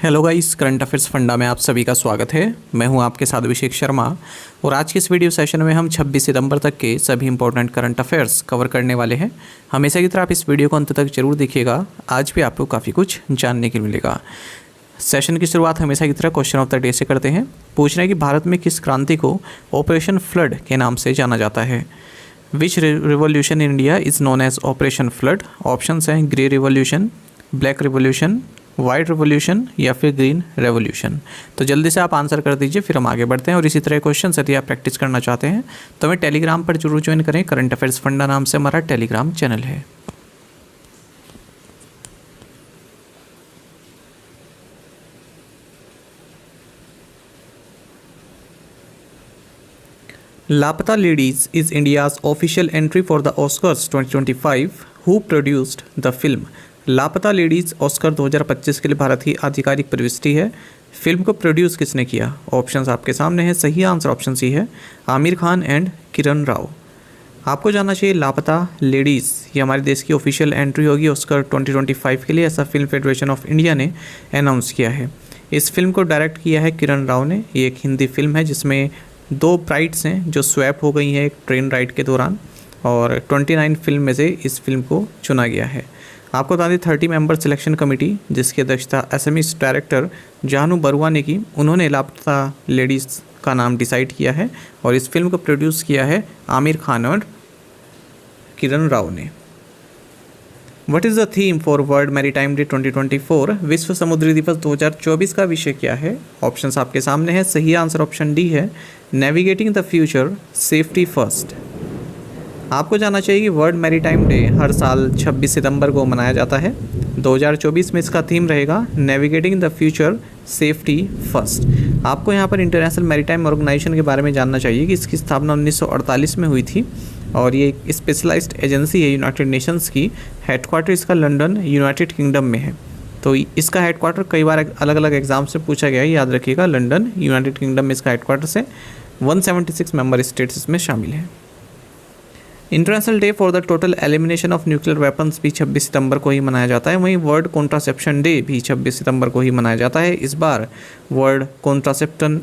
Hello guys, current affairs funda में आप सभी का स्वागत है। मैं हूं आपके साथ अभिषेक शर्मा और आज के इस वीडियो सेशन में हम 26 सितंबर तक के सभी इंपॉर्टेंट करंट अफेयर्स कवर करने वाले हैं। हमेशा की तरह आप इस वीडियो को अंत तक जरूर देखिएगा। आज भी आपको काफ़ी कुछ जानने के मिलेगा। सेशन की शुरुआत हमेशा की तरह क्वेश्चन ऑफ द डे से करते हैं। पूछना है कि भारत में किस क्रांति को ऑपरेशन फ्लड के नाम से जाना जाता है। Which revolution in India is known as operation flood. Options हैं grey revolution, black revolution, white revolution या फिर ग्रीन रेवोल्यूशन। तो जल्दी से आप आंसर कर दीजिए, फिर हम आगे बढ़ते हैं। और इसी तरह क्वेश्चन यदि आप प्रैक्टिस करना चाहते हैं तो हमें टेलीग्राम पर जरूर ज्वाइन करें। करंट अफेयर्स फंडा नाम से हमारा टेलीग्राम चैनल है। लापता ladies is India's official entry for the Oscars 2025। Who produced the film. लापता लेडीज ऑस्कर 2025 के लिए भारत की आधिकारिक प्रविष्टि है। फिल्म को प्रोड्यूस किसने किया? ऑप्शंस आपके सामने हैं। सही आंसर ऑप्शन सी है, आमिर खान एंड किरण राव। आपको जानना चाहिए लापता लेडीज़ ये हमारे देश की ऑफिशियल एंट्री होगी ऑस्कर 2025 के लिए, ऐसा फिल्म फेडरेशन ऑफ इंडिया ने अनाउंस किया है। इस फिल्म को डायरेक्ट किया है किरण राव ने। ये एक हिंदी फिल्म है जिसमें 2 ब्राइड्स हैं जो स्वैप हो गई हैं एक ट्रेन राइड के दौरान, और 29 फिल्म में से इस फिल्म को चुना गया है। आपको बता दें 30 मेंबर सिलेक्शन कमेटी जिसकी अध्यक्षता एसएमई डायरेक्टर जानू बरुआ ने की, उन्होंने लापता लेडीज़ का नाम डिसाइड किया है और इस फिल्म को प्रोड्यूस किया है आमिर खान और किरण राव ने। What is the theme for world maritime day 2024। विश्व समुद्री दिवस 2024 का विषय क्या है? ऑप्शंस आपके सामने है। सही आंसर ऑप्शन डी है, navigating the future safety first. आपको जानना चाहिए कि वर्ल्ड मैरीटाइम डे हर साल 26 सितंबर को मनाया जाता है। 2024 में इसका थीम रहेगा navigating the future safety first. आपको यहाँ पर इंटरनेशनल मैरीटाइम ऑर्गेनाइजेशन के बारे में जानना चाहिए कि इसकी स्थापना 1948 में हुई थी और ये एक स्पेशलाइज्ड एजेंसी है यूनाइटेड नेशंस की। हेडक्वार्टर इसका लंदन यूनाइटेड किंगडम में है। तो इसका हेडक्वार्टर कई बार अलग अलग एग्जाम से पूछा गया है, याद रखिएगा। लंदन यूनाइटेड किंगडम में इसका हेडक्वार्टर है। 176 मेंबर स्टेट्स इसमें शामिल हैं। International day for the total elimination of nuclear weapons भी 26 सितंबर को ही मनाया जाता है। वहीं वर्ल्ड कॉन्ट्रासेप्शन डे भी 26 सितंबर को ही मनाया जाता है। इस बार वर्ल्ड कॉन्ट्रासेप्शन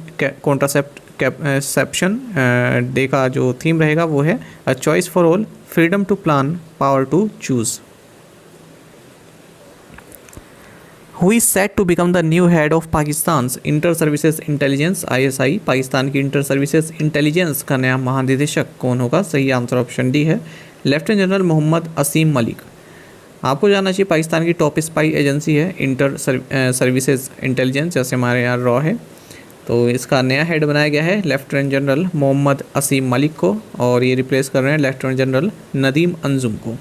डे का जो थीम रहेगा वो है a choice for all, freedom to plan, power to choose. Who is set to become the new head of Pakistan's Inter Services Intelligence ISI। Pakistan की इंटर सर्विसेज इंटेलिजेंस का नया महानिदेशक कौन होगा? सही आंसर ऑप्शन डी है, लेफ्टिनेंट जनरल मोहम्मद असीम मलिक। आपको जानना चाहिए पाकिस्तान की टॉप स्पाई एजेंसी है इंटर सर्विसेज इंटेलिजेंस, जैसे हमारे यहाँ रॉ है। तो इसका नया हेड बनाया गया है लेफ्टिनेंट जनरल मोहम्मद असीम मलिक को, और ये रिप्लेस कर रहे हैं लेफ्टिनेंट जनरल नदीम अंजुम को।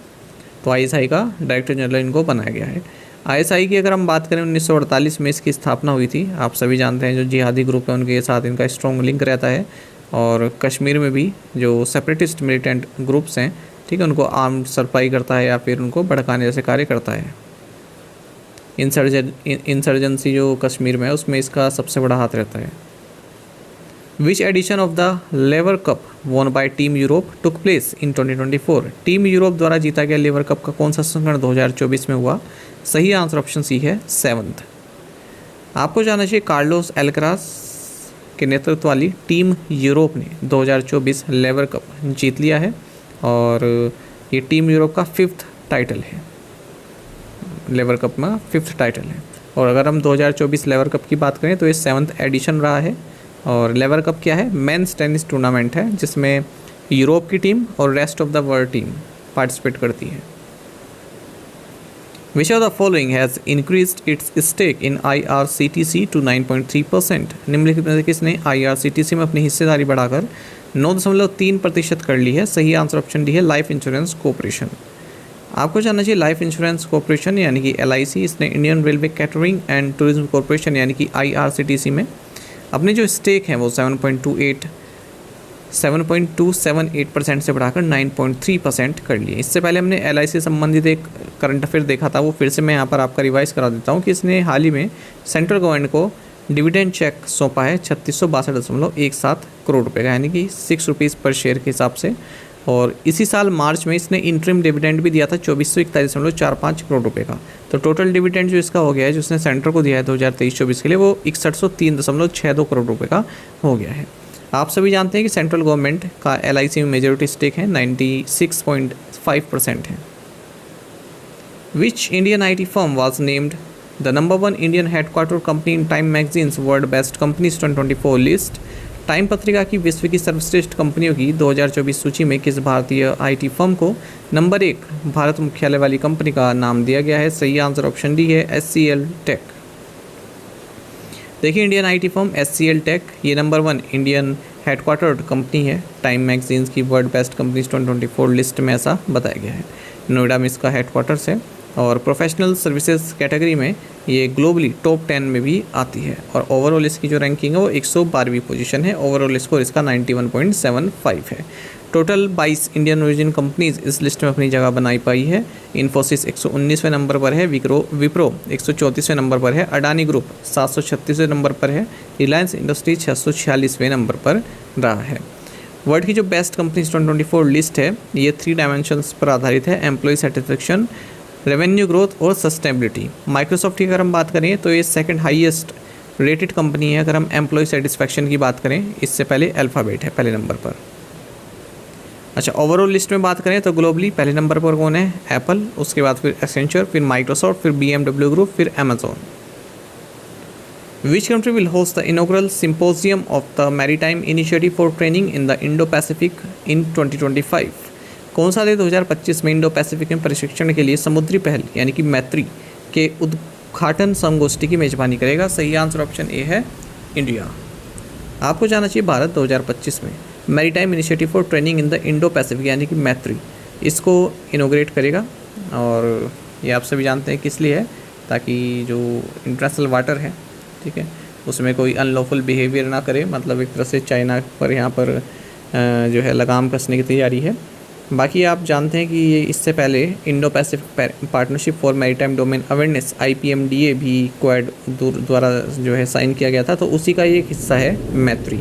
तो ISI का डायरेक्टर जनरल इनको बनाया गया है। ISI की अगर हम बात करें 1948 में इसकी स्थापना हुई थी। आप सभी जानते हैं जो जिहादी ग्रुप है उनके साथ इनका स्ट्रॉन्ग लिंक रहता है, और कश्मीर में भी जो सेपरेटिस्ट मिलिटेंट ग्रुप्स हैं, ठीक है, उनको आर्म्ड सप्लाई करता है या फिर उनको भड़काने जैसे कार्य करता है। इंसर्जेंसी जो कश्मीर में है उसमें इसका सबसे बड़ा हाथ रहता है। Which edition of the Laver cup won by team Europe took place in 2024। Team Europe द्वारा जीता गया लेवर कप का कौन सा संस्करण 2024 में हुआ? सही आंसर ऑप्शन सी है, 7th। आपको जानना चाहिए कार्लोस एल्करास के नेतृत्व वाली टीम यूरोप ने 2024 लेवर कप जीत लिया है, और ये टीम यूरोप का 5th टाइटल है। लेवर कप में 5th टाइटल है। और अगर हम 2024 लेवर कप की बात करें तो ये 7th एडिशन रहा है। और लेवर कप क्या है? मेंस टेनिस टूर्नामेंट है जिसमें यूरोप की टीम और rest of the world team participate करती है। Which of the following has increased its stake in IRCTC to 9.3%। निम्नलिखित में से किसने IRCTC में अपनी हिस्सेदारी बढ़ाकर 9.3% कर ली है? सही आंसर ऑप्शन डी है, लाइफ इंश्योरेंस कॉर्पोरेशन। आपको जानना चाहिए लाइफ इंश्योरेंस कॉर्पोरेशन यानी कि LIC, इसने Indian railway catering and tourism corporation यानी कि IRCTC में अपने जो स्टेक हैं वो 7.278% से बढ़ाकर 9.3% कर लिए। इससे पहले हमने LIC से संबंधित एक करंट अफेयर देखा था, वो फिर से मैं यहाँ पर आपका रिवाइज करा देता हूँ कि इसने हाल ही में सेंट्रल गवर्नमेंट को डिविडेंड चेक सौंपा है 3662.17 करोड़ रुपये का, यानी कि 6 रुपीज़ पर शेयर के हिसाब से और इसी साल मार्च में इसने इंटरिम डिविडेंड भी दिया था 2441.45 करोड़ रुपए का। तो टोटल डिविडेंड जो इसका हो गया है, जो उसने सेंटर को दिया है 2023-24 के लिए, वो 6103.62 करोड़ रुपए का हो गया है। आप सभी जानते हैं कि सेंट्रल गवर्नमेंट का LIC में मेजॉरिटी स्टेक है, 96.5% है। Which Indian IT firm was named the number 1 Indian headquarter company in time magazines world best companies 2024 list. Time पत्रिका की विश्व की सर्वश्रेष्ठ कंपनियों की 2024 सूची में किस भारतीय IT फर्म को नंबर 1 भारत मुख्यालय वाली कंपनी का नाम दिया गया है? सही आंसर ऑप्शन डी है, HCL टेक। देखिए, Indian IT firm HCL tech ये नंबर 1 इंडियन हेडक्वार्टर्ड कंपनी है, टाइम मैगजीन्स की वर्ल्ड बेस्ट कंपनीज 2024 लिस्ट में ऐसा बताया गया है। नोएडा में इसका हेडक्वार्टर्स है और प्रोफेशनल सर्विसेज कैटेगरी में ये ग्लोबली टॉप 10 में भी आती है। और ओवरऑल इसकी जो रैंकिंग है वो 112वीं पोजीशन है। ओवरऑल स्कोर इसका 91.75 है। टोटल 22 इंडियन ओरिजिन कंपनीज इस लिस्ट में अपनी जगह बनाई पाई है। इन्फोसिस 119वें नंबर पर है, विप्रो 134वें नंबर पर है, अडानी ग्रुप 736वें नंबर पर है, रिलायंस इंडस्ट्री 646वें नंबर पर रहा है। वर्ल्ड की जो बेस्ट कंपनीज 2024 लिस्ट है ये 3 डायमेंशंस पर आधारित है, एम्प्लॉय सेटिस्फेक्शन, रेवेन्यू ग्रोथ और सस्टेनेबिलिटी। माइक्रोसॉफ्ट की अगर हम बात करें तो ये सेकंड हाईएस्ट रेटेड कंपनी है अगर हम एम्प्लॉय सेटिस्फेक्शन की बात करें। इससे पहले अल्फ़ाबेट है पहले नंबर पर। अच्छा, ओवरऑल लिस्ट में बात करें तो ग्लोबली पहले नंबर पर कौन है? एप्पल, उसके बाद फिर एक्सेंचर, फिर माइक्रोसॉफ्ट, फिर BMW ग्रुप, फिर Amazon. Which country will host the inaugural symposium of the Maritime Initiative for Training in the Indo-Pacific in 2025? कौन सा देश 2025 में इंडो पैसिफिक में प्रशिक्षण के लिए समुद्री पहल यानी कि मैत्री के उद्घाटन संगोष्ठी की मेजबानी करेगा? सही आंसर ऑप्शन ए है, इंडिया। आपको जाना चाहिए भारत 2025 में maritime initiative for training in the Indo Pacific यानी कि मैत्री, इसको इनोग्रेट करेगा। और ये आप सभी जानते हैं किस लिए है, ताकि जो इंटरनेशनल वाटर है, ठीक है, उसमें कोई अनलॉफुल बिहेवियर ना करे। मतलब एक तरह से चाइना पर यहाँ पर जो है लगाम कसने की तैयारी है। बाकी आप जानते हैं कि ये इससे पहले Indo Pacific partnership for maritime domain awareness IPMDA भी क्वाड द्वारा जो है साइन किया गया था, तो उसी का ये एक हिस्सा है Maitri.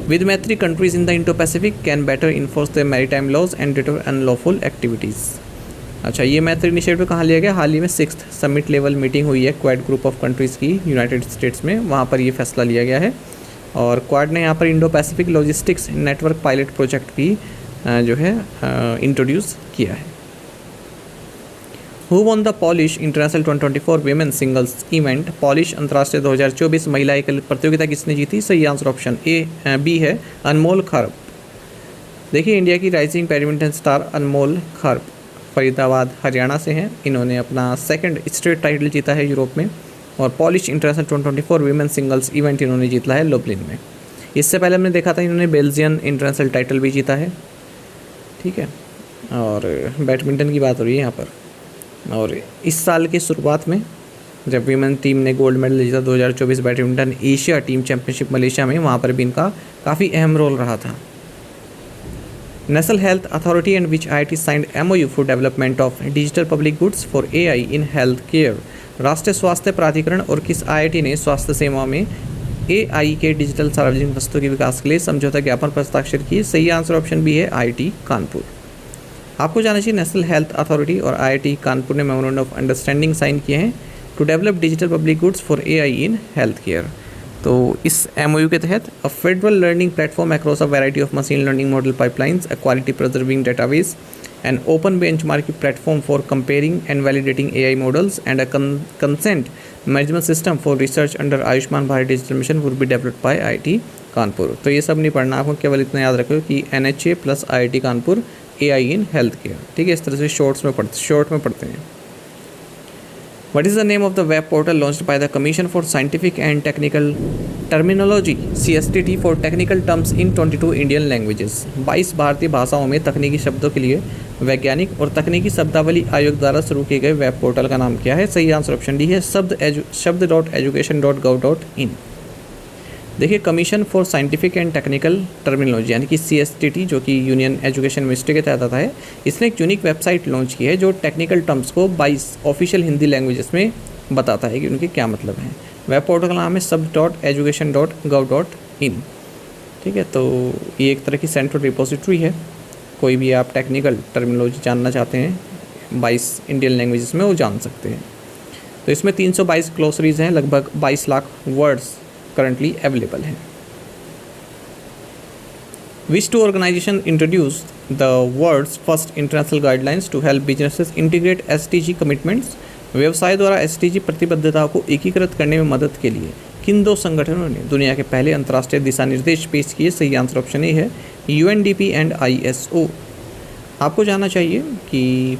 With Maitri countries in the Indo Pacific can better enforce the maritime laws and deter unlawful activities. अच्छा, ये मैत्री इनिशिएटिव कहाँ लिया गया? हाल ही में 6th समिट लेवल मीटिंग हुई है क्वाड ग्रुप ऑफ कंट्रीज़ की यूनाइटेड स्टेट्स में, वहाँ पर ये फैसला लिया गया है। और क्वाड ने यहाँ पर Indo Pacific logistics network pilot project भी जो है इंट्रोड्यूस किया है। Who won the polish international 2024 women singles event? Polish अंतर्राष्ट्रीय 2024 महिला एकल प्रतियोगिता किसने जीती? सही आंसर ऑप्शन बी है, अनमोल खर्ब। देखिए, इंडिया की राइजिंग बैडमिंटन स्टार अनमोल खर्ब फरीदाबाद हरियाणा से हैं। इन्होंने अपना 2nd स्टेट टाइटल जीता है यूरोप में। और polish international 2024 women singles event इन्होंने जीता है लुब्लिन में। इससे पहले हमने देखा था इन्होंने बेल्जियन इंटरनेशनल टाइटल भी जीता है, ठीक है। और बैडमिंटन की बात हो रही है यहाँ पर। और इस साल की शुरुआत में जब वीमेन टीम ने गोल्ड मेडल जीता 2024 badminton Asia team championship Malaysia में, वहाँ पर भी इनका काफ़ी अहम रोल रहा था। National health authority and which IIT signed MOU for development of digital public goods for AI in health care? राष्ट्रीय स्वास्थ्य प्राधिकरण और किस IIT ने स्वास्थ्य सेवा में AI के डिजिटल सार्वजनिक वस्तुओं के विकास के लिए समझौता ज्ञापन पर हस्ताक्षर किए? सही आंसर ऑप्शन बी है, IIT कानपुर। आपको जाना चाहिए नेशनल हेल्थ अथॉरिटी और IIT कानपुर ने मेमोरेंडम ऑफ अंडरस्टैंडिंग साइन किए हैं to develop digital public goods for AI in health care. तो इस MOU के तहत a federal learning platform across a variety of machine learning model pipelines, a quality preserving database, an open benchmarking platform for comparing and validating AI models, and a consent management system for research under Ayushman Bharat digital mission would be developed by IIT Kanpur. तो ये सब नहीं पढ़ना आपको, केवल इतना याद रखो कि NHA plus IIT Kanpur AI in health care, ठीक है। इस तरह से शॉर्ट में पढ़ते हैं। What is the name of the web portal launched by the Commission for Scientific and Technical Terminology CSTT for technical terms in 22 Indian languages? 22 भारतीय भाषाओं में तकनीकी शब्दों के लिए वैज्ञानिक और तकनीकी शब्दावली आयोग द्वारा शुरू किए गए वेब पोर्टल का नाम क्या है? सही आंसर ऑप्शन डी है, शब्द.education.gov.in। देखिए, commission for scientific and technical terminology यानी कि CSTT, जो कि यूनियन एजुकेशन मिनिस्ट्री के तहत आता है, इसने एक यूनिक वेबसाइट लॉन्च की है जो टेक्निकल टर्म्स को 22 ऑफिशियल हिंदी लैंग्वेजेस में बताता है कि उनके क्या मतलब हैं। वेब पोर्टल का नाम है शब्द.education.gov.in, ठीक है। तो ये एक तरह की सेंट्रल रिपोजिटरी है कोई भी आप टेक्निकल टर्मिनोलॉजी जानना चाहते हैं 22 इंडियन लैंग्वेजेस में, वो जान सकते हैं। तो इसमें 322 ग्लोसरीज हैं, लगभग 22 लाख वर्ड्स करंटली अवेलेबल हैं। Which two organizations introduced the world's first international guidelines to help businesses integrate SDG commitments? व्यवसाय द्वारा SDG प्रतिबद्धताओं को एकीकृत करने में मदद के लिए किन दो संगठनों ने दुनिया के पहले अंतर्राष्ट्रीय दिशा निर्देश पेश किए? सही आंसर ऑप्शन ए है UNDP एंड ISO। आपको जानना चाहिए कि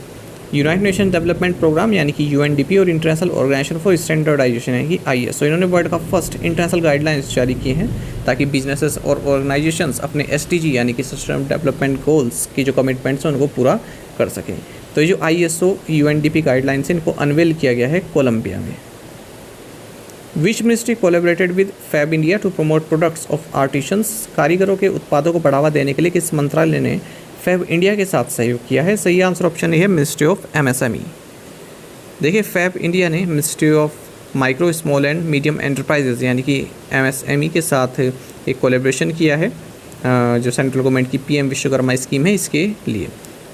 यूनाइटेड नेशन डेवलपमेंट प्रोग्राम यानी कि UNDP और इंटरनेशनल ऑर्गेनाइजेशन फॉर स्टैंडर्डाइजेशन यानी कि ISO, इन्होंने वर्ल्ड का फर्स्ट इंटरनेशनल गाइडलाइंस जारी किए हैं ताकि बिजनेसेस और ऑर्गेनाइजेशंस अपने SDG यानी कि सस्टेनेबल डेवलपमेंट गोल्स की जो कमिटमेंट्स हैं उनको पूरा कर सकें। तो ये जो ISO UNDP गाइडलाइंस इनको अनवेल किया गया है कोलंबिया में। Which ministry collaborated with Fab India to promote products of artisans? कारीगरों के उत्पादों को बढ़ावा देने के लिए किस मंत्रालय ने फैब इंडिया के साथ सहयोग किया है? सही आंसर ऑप्शन ए है मिनिस्ट्री ऑफ MSME। देखिए फैब इंडिया ने ministry of micro small and medium enterprises यानी कि MSME के साथ एक कोलैबोरेशन किया है जो सेंट्रल गवर्नमेंट की PM विश्वकर्मा स्कीम है इसके लिए।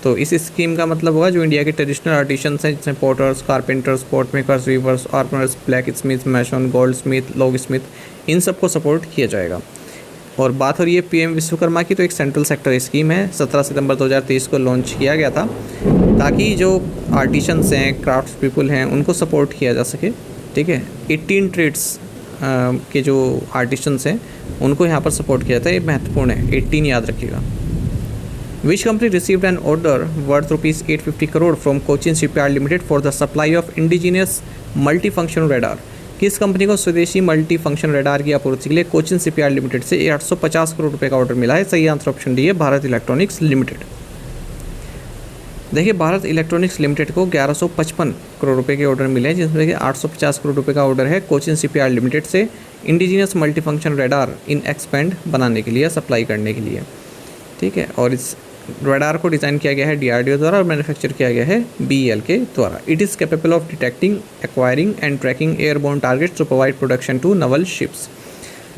तो इस स्कीम का मतलब होगा जो इंडिया के ट्रेडिशनल आर्टिशंस हैं जिसमें porters, carpenters, pot makers, weavers, armourers, blacksmith, mason, goldsmith, locksmith, इन सबको सपोर्ट किया जाएगा। और बात हो रही है PM विश्वकर्मा की, तो एक सेंट्रल सेक्टर स्कीम है, 17 सितंबर 2023 को लॉन्च किया गया था ताकि जो आर्टिशंस हैं, क्राफ्ट्स पीपल हैं, उनको सपोर्ट किया जा सके। ठीक है, 18 ट्रेड्स के जो आर्टिशंस हैं उनको यहाँ पर सपोर्ट किया जाता है, ये महत्वपूर्ण है, 18 याद रखिएगा। Which company received an order worth ₹850 crore from Cochin shipyard limited for the supply of indigenous multi function radar? किस कंपनी को स्वदेशी मल्टी फंक्शन रेडार की आपूर्ति के लिए कोचिन शिपयार्ड लिमिटेड से 850 करोड़ रुपए का ऑर्डर मिला है? सही आंसर ऑप्शन डी है भारत इलेक्ट्रॉनिक्स लिमिटेड। देखिए भारत इलेक्ट्रॉनिक्स लिमिटेड को 1155 करोड़ रुपए के ऑर्डर मिले हैं जिसमें कि 850 करोड़ रुपए का ऑर्डर है कोचिन शिपयार्ड लिमिटेड से इंडिजीनियस मल्टी फंक्शन रेडार इन एक्सपेंड बनाने के लिए, सप्लाई करने के लिए। ठीक है, और इस रेडार को डिज़ाइन किया गया है DRDO द्वारा और मैन्युफैक्चर किया गया है BEL के द्वारा। It is capable of detecting, acquiring and tracking airborne targets to provide protection to naval ships.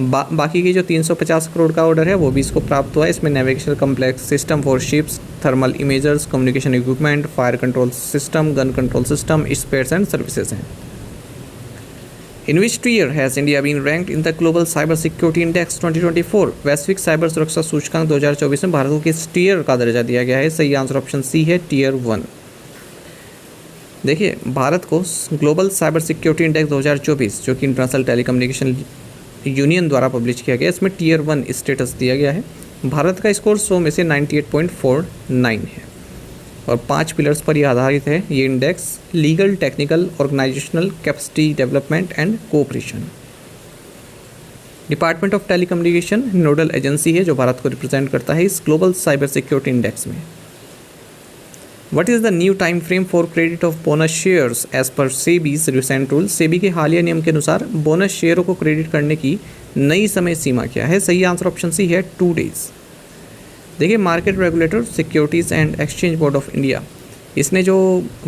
बाकी की जो 350 करोड़ का ऑर्डर है वो भी इसको प्राप्त हुआ है। इसमें navigation complex system for ships, thermal imagers, communication equipment, fire control system, gun control system, spares and services हैं। In which year has India been ranked in the Global Cyber Security Index 2024? वैश्विक cyber सुरक्षा सूचकांक 2024 में भारत को किस tier का दर्जा दिया गया है? सही आंसर ऑप्शन सी है Tier 1। देखिए भारत को ग्लोबल साइबर सिक्योरिटी इंडेक्स 2024 जो कि इंटरनेशनल टेलीकम्युनिकेशन यूनियन द्वारा पब्लिश किया गया, इसमें Tier 1 स्टेटस दिया गया है। भारत का स्कोर 100 में से 98.49 है और 5 पिलर्स पर यह आधारित है ये index: legal, technical, organisational, capacity development and cooperation. Department of telecommunication nodal agency है जो भारत को रिप्रेजेंट करता है इस ग्लोबल साइबर सिक्योरिटी इंडेक्स में। What is the new time frame for credit of bonus shares as per SEBI's recent rule? SEBI के हालिया नियम के अनुसार बोनस शेयरों को क्रेडिट करने की नई समय सीमा क्या है? सही आंसर ऑप्शन सी है 2 डेज। देखिए market regulator securities and exchange board of India, इसने जो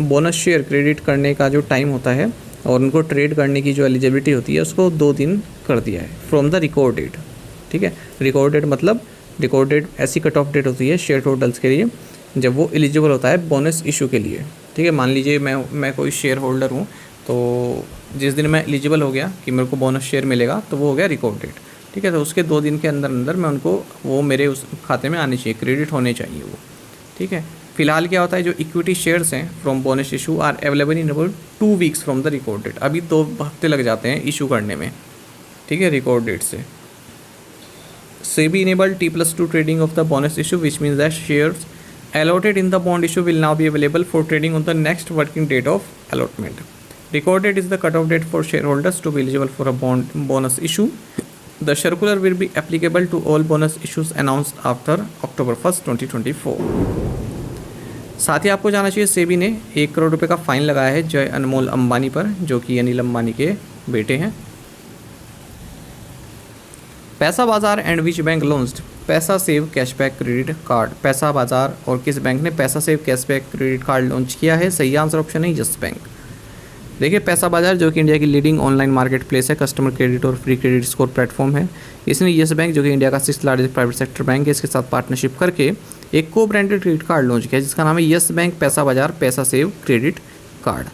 बोनस शेयर क्रेडिट करने का जो टाइम होता है और उनको ट्रेड करने की जो एलिजिबिलिटी होती है उसको 2 दिन कर दिया है फ्रॉम द रिकॉर्ड डेट। ठीक है, रिकॉर्ड डेट मतलब रिकॉर्ड डेट ऐसी कट ऑफ डेट होती है शेयर होल्डर्स के लिए जब वो एलिजिबल होता है बोनस इशू के लिए। ठीक है, मान लीजिए मैं कोई शेयर होल्डर हूँ, तो जिस दिन मैं एलिजिबल हो गया कि मेरे को बोनस शेयर मिलेगा तो वो हो गया रिकॉर्ड डेट। ठीक है, तो उसके 2 दिन के अंदर अंदर मैं उनको वो मेरे उस खाते में आने चाहिए, क्रेडिट होने चाहिए वो। ठीक है, फिलहाल क्या होता है जो इक्विटी शेयर्स हैं from bonus issue are available in about 2 weeks from the record date. अभी 2 हफ्ते लग जाते हैं इशू करने में। ठीक है, रिकॉर्ड डेट से। SEBI enable T+2 trading of the bonus issue which means that shares allotted in the bond issue will now be available for trading on the next working date of allotment. Record date is the cutoff date for shareholders to be eligible for a bonus issue. The circular will be applicable to all bonus issues announced after October 1st, 2024. साथ ही आपको जाना चाहिए सेबी ने 1 करोड़ रुपए का fine लगाया है जय अनमोल अंबानी पर जो कि अनिल अंबानी के बेटे हैं। पैसा बाजार एंड विच बैंक लॉन्च्ड पैसा सेव कैशबैक क्रेडिट कार्ड? पैसा बाजार और किस बैंक ने पैसा save cashback credit card launch किया है? सही आंसर ऑप्शन है यस बैंक। देखिए पैसा बाजार जो कि इंडिया की लीडिंग ऑनलाइन मार्केट प्लेस है, कस्टमर क्रेडिट और फ्री क्रेडिट स्कोर प्लेटफॉर्म है। इसने यस बैंक जो कि इंडिया का 6th largest private sector bank है, इसके साथ पार्टनरशिप करके एक को ब्रांडेड क्रेडिट कार्ड लॉन्च किया जिसका नाम है यस बैंक पैसा बाजार पैसा सेव क्रेडिट कार्ड।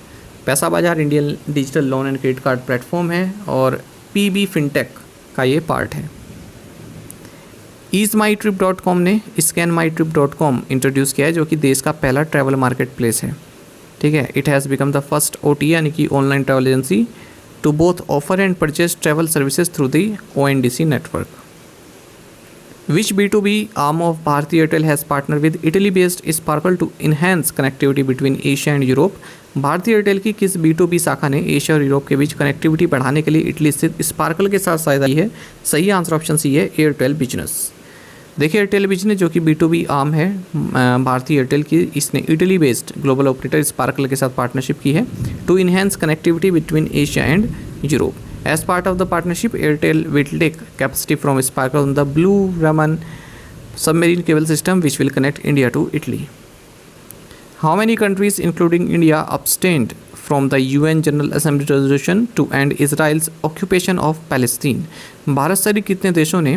पैसा बाजार Indian digital loan and credit card platform है और पीबी फिनटेक का ये पार्ट है। easemytrip.com ने scanmytrip.com इंट्रोड्यूस किया है जो कि देश का पहला ट्रैवल मार्केट प्लेस है। ठीक है, it has become the first OTA यानी कि online travel agency to both offer and purchase travel services through the ONDC network. Which B2B arm of Bharti Airtel has partnered with Italy-based Sparkle to enhance connectivity between Asia and Europe? Bharti Airtel की किस B2B शाखा ने Asia और Europe के बीच connectivity बढ़ाने के लिए Italy स्थित स्पार्कल के साथ सहायता की है? सही आंसर ऑप्शन सी है, एयरटेल बिजनेस। देखिए एयरटेल बिजनेस जो कि B2B आर्म है भारती एयरटेल की, इसने Italy based global operator Sparkle के साथ पार्टनरशिप की है to enhance connectivity between Asia and Europe. As part of the partnership, Airtel will take capacity from Sparkle on the Blue Raman submarine cable system, which will connect India to Italy. How many countries, including India, abstained from the UN General Assembly resolution to end Israel's occupation of Palestine? Bharat सहित कितने देशों ने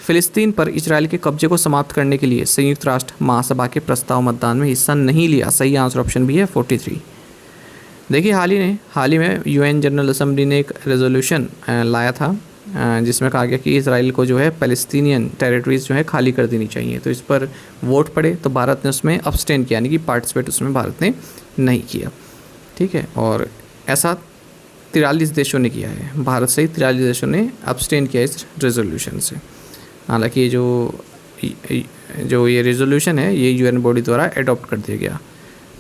फिलिस्तीन पर Israel के कब्जे को समाप्त करने के लिए संयुक्त राष्ट्र महासभा के प्रस्ताव मतदान में हिस्सा नहीं लिया? सही आंसर ऑप्शन भी है 43। देखिए हाल ही में UN जनरल असेंबली ने एक रेजोल्यूशन लाया था जिसमें कहा गया कि इसराइल को जो है पैलेस्टीनियन टेरिटरीज जो है खाली कर देनी चाहिए। तो इस पर वोट पड़े तो भारत ने उसमें अब्सटेन किया, यानी कि पार्टिसिपेट उसमें भारत ने नहीं किया। ठीक है, और ऐसा 43 देशों ने किया है, भारत सहित 43 देशों ने अब्सटेन किया इस रेजोल्यूशन से। हालांकि ये रेजोल्यूशन है ये UN बॉडी द्वारा एडॉप्ट कर दिया गया।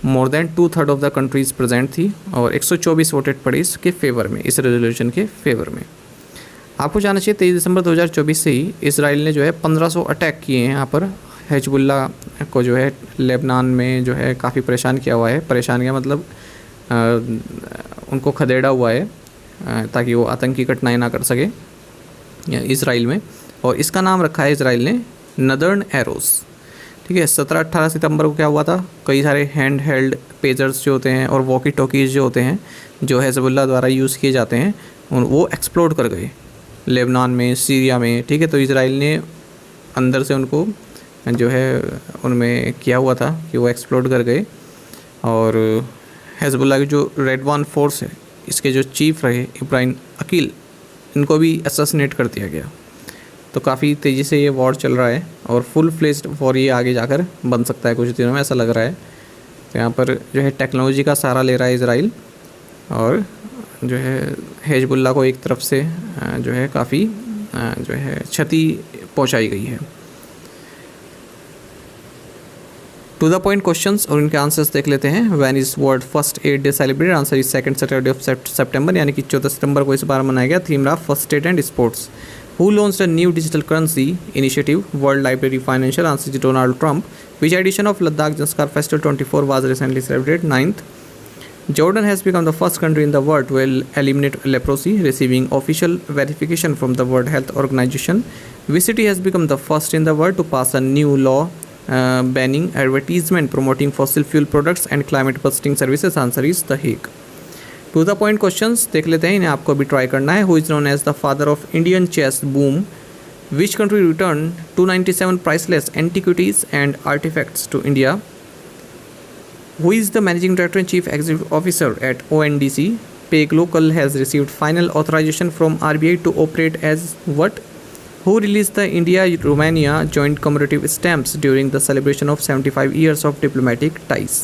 More than 2/3 of the countries present थी और 124 वोटेड पड़ी इसके फेवर में, इस रेजोल्यूशन के फेवर में। आपको जानना चाहिए 23 दिसंबर 2024 से ही इसराइल ने जो है 1500 अटैक किए हैं यहाँ पर। हिजबुल्ला को जो है लेबनान में जो है काफ़ी परेशान किया हुआ है। परेशान किया मतलब उनको खदेड़ा हुआ है ताकि वो आतंकी घटनाएँ ना कर सके इसराइल में, और इसका नाम रखा है इसराइल ने नदर्न एरोस। ठीक है, 17-18 सितंबर को क्या हुआ था, कई सारे हैंड हेल्ड पेजर्स जो होते हैं और वॉकी टॉकीज़ जो होते हैं जो हिजबुल्लाह द्वारा यूज़ किए जाते हैं वो एक्सप्लोड कर गए लेबनान में, सीरिया में। ठीक है, तो इसराइल ने अंदर से उनको जो है उनमें किया हुआ था कि वो एक्सप्लोड कर गए। और हिजबुल्लाह की जो रेडवान फोर्स है इसके जो चीफ रहे इब्राहिम अकील, इनको भी असैसिनेट कर दिया गया। तो काफ़ी तेज़ी से ये वॉर चल रहा है और फुल फ्लेज्ड वॉर ये आगे जाकर बन सकता है कुछ दिनों में, ऐसा लग रहा है। तो यहाँ पर जो है टेक्नोलॉजी का सहारा ले रहा है इसराइल और जो है हिजबुल्लाह को एक तरफ से जो है काफ़ी जो है क्षति पहुँचाई गई है। टू द पॉइंट क्वेश्चंस और इनके आंसर्स देख लेते हैं। When is world first aid day celebrated? Answer is 2nd Saturday of September, यानी कि 14 सितंबर को इस बार मनाया गया। थीम रहा first aid and sports. Who launched a new digital currency initiative, World Library Financial? Answer is Donald Trump. Which edition of Ladakh Zanskar Festival 24 was recently celebrated? 9th. Jordan has become the first country in the world to eliminate leprosy, receiving official verification from the World Health Organization. Which city has become the first in the world to pass a new law banning advertisement promoting fossil fuel products and climate busting services? Answer is The Hague. To the point questions देख लेते हैं, इन्हें आपको भी try करना है। Who is known as the father of Indian chess boom? Which country return 297 priceless antiquities and artifacts to India? Who is the managing director and chief executive officer at ONDC? PayGlocal has received final authorisation from RBI to operate as what? Who released the India-Romania joint commemorative stamps during the celebration of 75 years of diplomatic ties?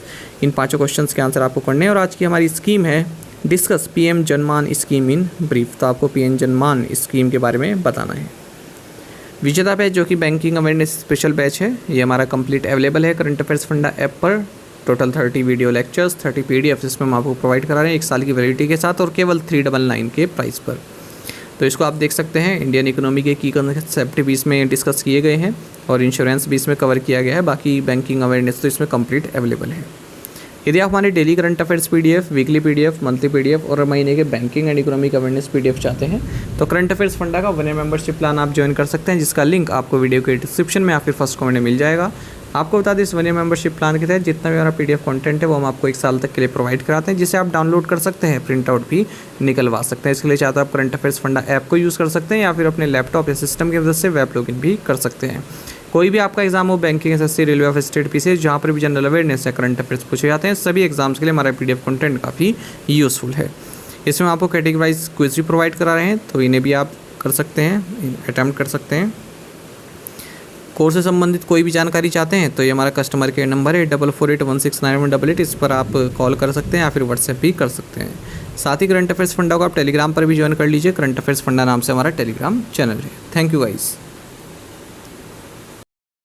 इन पांचों questions के answer आपको करने हैं। और आज की हमारी scheme है discuss PM Janman scheme in brief. तो आपको PM जनमान स्कीम के बारे में बताना है। विजेता बैच जो कि बैंकिंग अवेयरनेस स्पेशल बैच है, ये हमारा कंप्लीट अवेलेबल है करंट अफेयर्स फंडा ऐप पर। टोटल 30 वीडियो लेक्चर्स, 30 PDF इसमें हम आपको प्रोवाइड करा रहे हैं 1 साल की वैलिडिटी के साथ और केवल 399 के प्राइस पर। तो इसको आप देख सकते हैं। इंडियन इकोनॉमी के की कंसेप्ट भी इसमें डिस्कस किए गए हैं और इंश्योरेंस भी इसमें कवर किया गया है। बाकी बैंकिंग अवेयरनेस तो इसमें कंप्लीट अवेलेबल है। यदि आप हमारे daily current affairs PDF, weekly PDF, monthly PDF और महीने के banking and economic awareness PDF चाहते हैं तो करंट अफेयर्स फंडा का 1 ईयर मेंबरशिप प्लान आप ज्वाइन कर सकते हैं, जिसका लिंक आपको वीडियो के डिस्क्रिप्शन में या फिर फर्स्ट कमेंट में मिल जाएगा। आपको बता दें इस 1 ईयर मेंबरशिप प्लान के तहत जितना भी हमारा PDF कंटेंट है वो हम आपको 1 साल तक के लिए प्रोवाइड कराते हैं, जिसे आप डाउनलोड कर सकते हैं, प्रिंट आउट भी निकलवा सकते हैं। इसके लिए चाहते आप करंट अफेयर्स फंडा ऐप को यूज़ कर सकते हैं या फिर अपने लैपटॉप या सिस्टम की मदद से वेब लॉगिन भी कर सकते हैं। कोई भी आपका एग्जाम हो, banking, SSC, railway of state, PCS, जहाँ पर भी जनरल अवेयरनेस या करंट अफेयर्स पूछे जाते हैं, सभी एग्जाम्स के लिए हमारा पीडीएफ कंटेंट काफ़ी यूज़फुल है। इसमें आपको कैटेगरी वाइज क्विज भी प्रोवाइड करा रहे हैं, तो इन्हें भी आप कर सकते हैं, अटैम्प्ट कर सकते हैं। कोर्स से संबंधित कोई भी जानकारी चाहते हैं तो ये हमारा कस्टमर केयर नंबर है 4481691188, इस पर आप कॉल कर सकते हैं या फिर व्हाट्सएप भी कर सकते हैं। साथ ही करंट अफेयर्स फंडा को आप टेलीग्राम पर भी ज्वाइन कर लीजिए। करंट अफेयर्स फंडा नाम से हमारा टेलीग्राम चैनल है। Thank you guys.